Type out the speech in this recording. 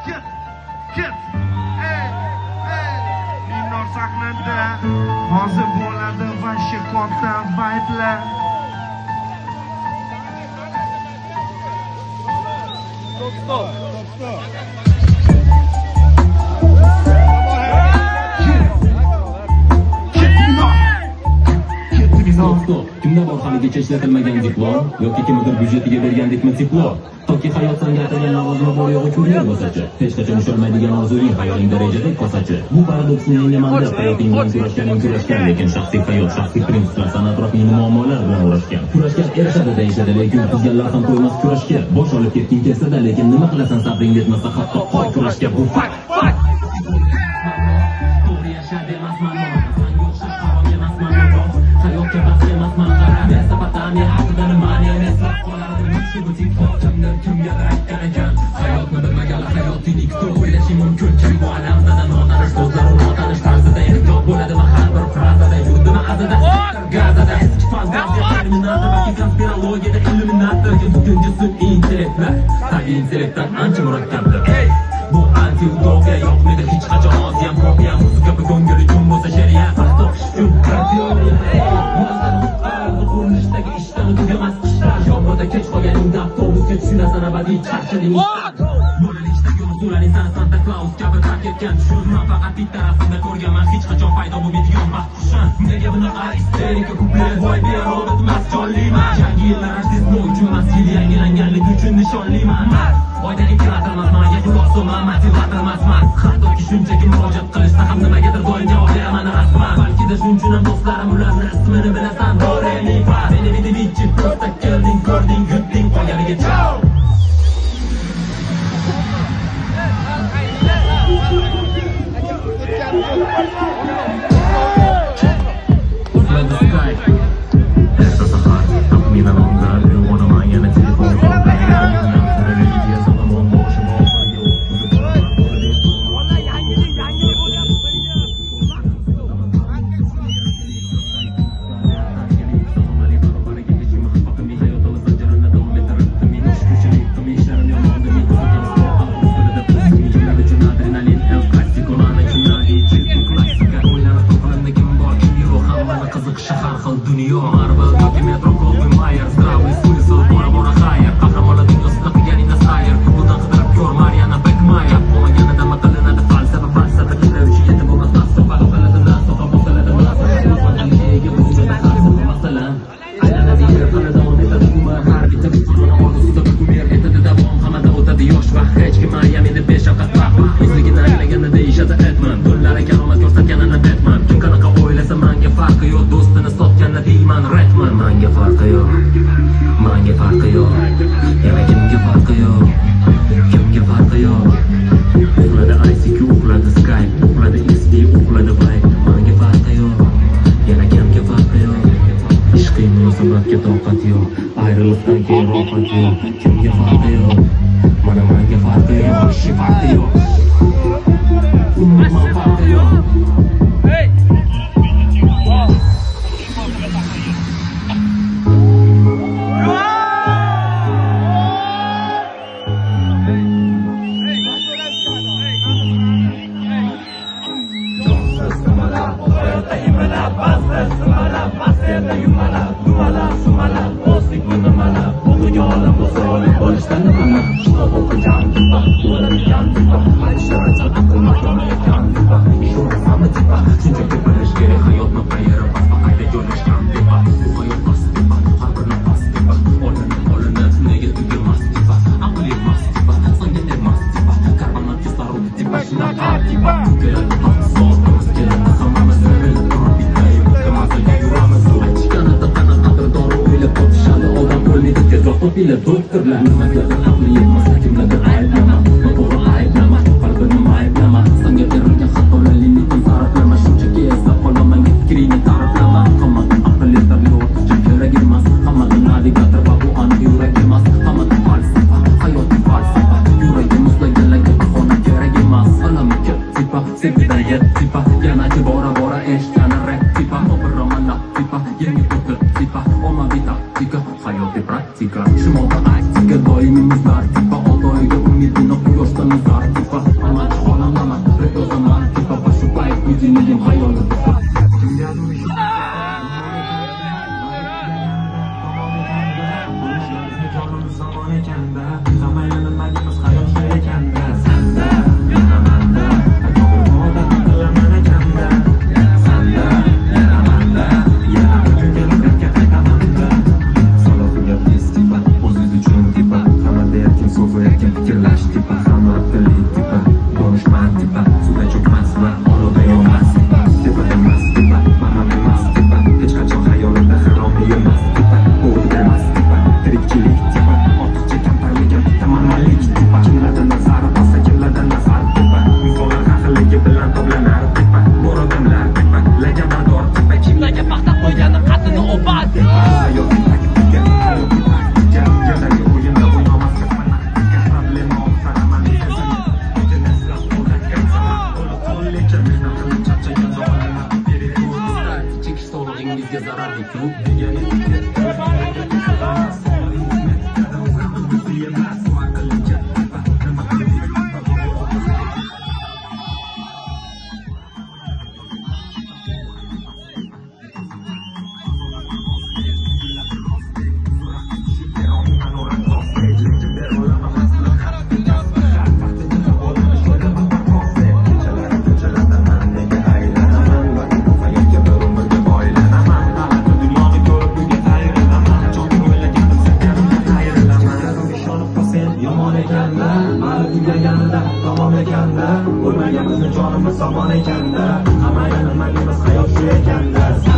Ket. Minor sahnada hozir bo'ladi va katta vaytlar. Stop. Kimda bor haligacha ishlatilmagan diplom yoki kimdir byudjetiga bergandekmi diplom? Toki hayot senga atagan lavozimi bor yo'g'i kullar bo'lsachi, hech qachon ushalmaydigan orzuying hayolingda rejadek ko'sachi. Bu paradoksni yengamanda hayoting bilan kurashgan, lekin shaxsiy hayot, shaxsiy prinsiplar, sana atrofning muammolar bilan uğraşgan. Kurashgan erishadi deyishadi, lekin qizganlar ham qo'ymas kurashga. Bosh olib ketging kelsa-da, lekin nima qilasan sabring yetmasa hatto qo'y kurashga. Bu fakt. To'g'ri yashar demasman, sen yo'qsiz harom emasman. Hayotga bas emasman, qarab Mesopotamiya haqida nimani eslab qolardim. Shu TikTok kimgadir aytgan ekan, hayotni bilmaganlar hayoting ikki o'ylashi mumkin. Kim bu alamda notanish so'zlar, notanish tarzida ehtiyot bo'ladimi har bir frazada, yurdimi azada, gazada, eski fantaziya terminati va konspirologiyada illyuminator, bugungi sun'iy intellektlar, tabiiy intellektdan ancha murakkabdir. Bu anti-utopiya yo'qmidi hech qachon oziyam kopiya, muzika bugungi uchun bo'lsa shariat, topish uchun kardiologiya. Qurilishdagi ishdan tugamas qishlar, yomg'irda kech qolganingda avtobusga tushirasan abadiy charchaning. Bolalikdagi huzurlaring sana Santa Claus kabi tark etgan, tushunman faqat bitta rasmda ko'rganman, hech qachon paydo bo'lmaydigan baxt qushon. Nega bunaqa isterika kuplet, voy berobat emas jonliman. Yangi yillar artistni uchun emas, yil yangilanganlik uchun nishonliman. Oydagi teatr emasman, motivator emasman. Hattoki shunchaki murojaat qilishsa ham nimagadir doim javob beraman rasman. Balkida shuning uchun ham do'stlarim ularni ismini bilasan, dore mi fa. Meni videovichi prosta kelding, ko'rding, yutding, qolganiga chao. Ayrılıktan keyin rohat yo'q, kimga farqi yo'q, mana menga farqi yo'q, hech farqi yo'q, umuman farqi yo'q. Bila doktorlar nimalarga aqli yetmas, kimlarga ayblama, to'g'ri ayblama, qalbini ayblama, senga berilgan xatolarni taraflama, shunchaki esda qolma, fikringni taraflama, hamma aql yetarli o'rtacha kerak emas, hamma navigator va bu aniq yurak emas, hamma falsafa, hayot falsafa, yuragi muzlaganlarga bahona kerak emas, alami tipa, sevgida tipa, yana bora eshitgani rap tipa, o'piraman tipa, yangi tipa, ommaviy taktika, hayot praktika, shumoda aktika, doimimiz nartika. Hayotimiz zor tipa aman xonaman rep yozaman tipa boshqa payt o'zingizning xayolim zamon ekanda hamma nimagimiz hayot shu ekanda sanda yaramanda odat qilaman ekanda sanda yaramanda kunga qaytamanda salohiga pes tipa o'ziz uchun tipa hamma deyarkan so'zlayotgan fikrlash tipa hamma tili tipa donishmand tipa suvda cho'kmas va olovda yonmas tipa emas tipa mana emas tipa hech qachon xayolida haromi yemas tipa o'ldirmas tipa tirikchilik tipa ortiqcha kamtarligan tamannolik tipa kimlardan nazar bossa kimlardan nazar tipa insonlar haqligi bilan to'planar tipa bor odamlar tipa laganmador tipa kimlarga paxta qo'ygani qaddini o'pat tipa hayotni taktika hayotni taktika yerdagi o'yinda o'ynamaslik problema olsaraman chekish sog'lig'ingizga zararli klub yomon ekanda mari uylaganida tamom ekanda o'lmaganimizni jonimiz somon ekanda hamma nimagimiz hayot shu ekanda